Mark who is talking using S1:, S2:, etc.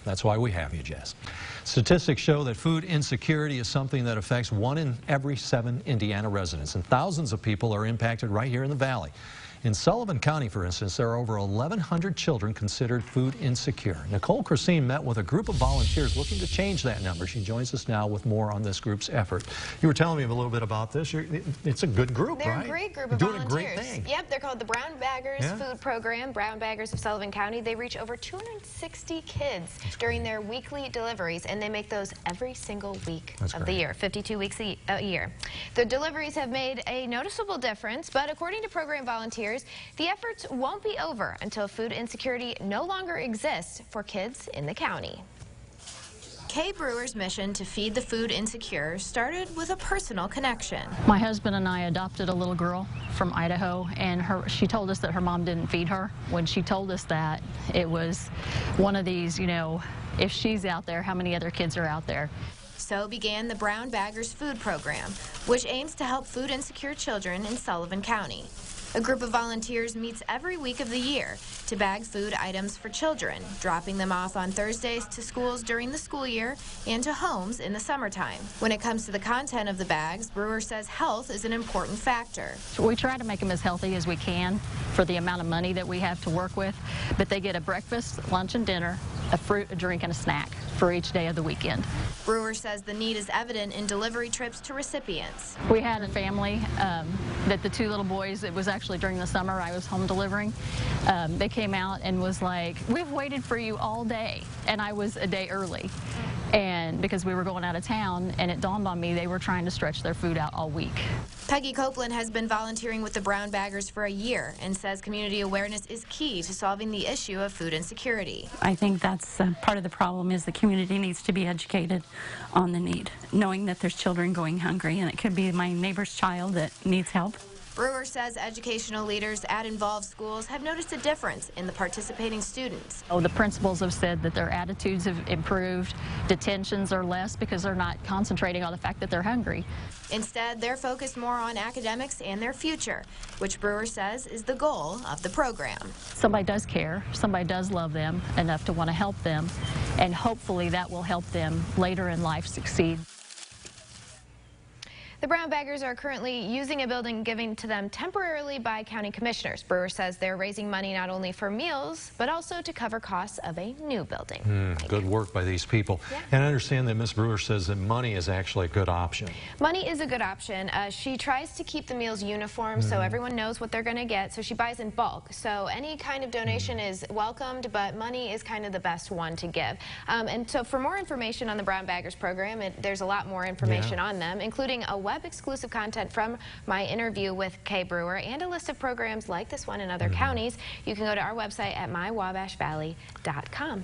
S1: That's why we have you, Jess. Statistics show that food insecurity is something that affects 1 in every 7 Indiana residents, and thousands of people are impacted right here in the Valley. In Sullivan County, for instance, there are over 1,100 children considered food insecure. Nicole Christine met with a group of volunteers looking to change that number. She joins us now with more on this group's effort. You were telling me a little bit about this. It's a good group,
S2: they're
S1: right?
S2: They're a great group of
S1: doing
S2: volunteers.
S1: A great thing.
S2: Yep, they're called the Brown Baggers Food Program, Brown Baggers of Sullivan County. They reach over 260 kids during their weekly deliveries, and they make those every single week of the year, 52 weeks a year. The deliveries have made a noticeable difference, but according to program volunteers, the efforts won't be over until food insecurity no longer exists for kids in the county. Kay Brewer's mission to feed the food insecure started with a personal connection.
S3: My husband and I adopted a little girl from Idaho, and she told us that her mom didn't feed her. When she told us that, it was one of these, you know, if she's out there, how many other kids are out there?
S2: So began the Brown Baggers Food Program, which aims to help food insecure children in Sullivan County. A group of volunteers meets every week of the year to bag food items for children, dropping them off on Thursdays to schools during the school year and to homes in the summertime. When it comes to the content of the bags, Brewer says health is an important factor.
S3: We try to make them as healthy as we can for the amount of money that we have to work with, but they get a breakfast, lunch, and dinner, a fruit, a drink, and a snack for each day of the weekend.
S2: Brewer says the need is evident in delivery trips to recipients.
S3: We had a family that the 2 little boys, it was actually during the summer, I was home delivering. They came out and was like, "We've waited for you all day." And I was a day early. And because we were going out of town, and it dawned on me they were trying to stretch their food out all week.
S2: Peggy Copeland has been volunteering with the Brown Baggers for a year and says community awareness is key to solving the issue of food insecurity.
S4: I think that's part of the problem is the community needs to be educated on the need, knowing that there's children going hungry, and it could be my neighbor's child that needs help.
S2: Brewer says educational leaders at involved schools have noticed a difference in the participating students.
S3: The principals have said that their attitudes have improved, detentions are less because they're not concentrating on the fact that they're hungry.
S2: Instead, they're focused more on academics and their future, which Brewer says is the goal of the program.
S3: Somebody does care, somebody does love them enough to want to help them, and hopefully that will help them later in life succeed.
S2: The Brown Baggers are currently using a building given to them temporarily by county commissioners. Brewer says they're raising money not only for meals, but also to cover costs of a new building.
S1: Good work by these people.
S2: Yeah.
S1: And I understand that Ms. Brewer says that money is actually a good option.
S2: Money is a good option. She tries to keep the meals uniform so everyone knows what they're going to get, so she buys in bulk. So any kind of donation is welcomed, but money is kind of the best one to give. And so for more information on the Brown Baggers program, there's a lot more information on them, including a web-exclusive content from my interview with Kay Brewer and a list of programs like this one in other counties. You can go to our website at mywabashvalley.com.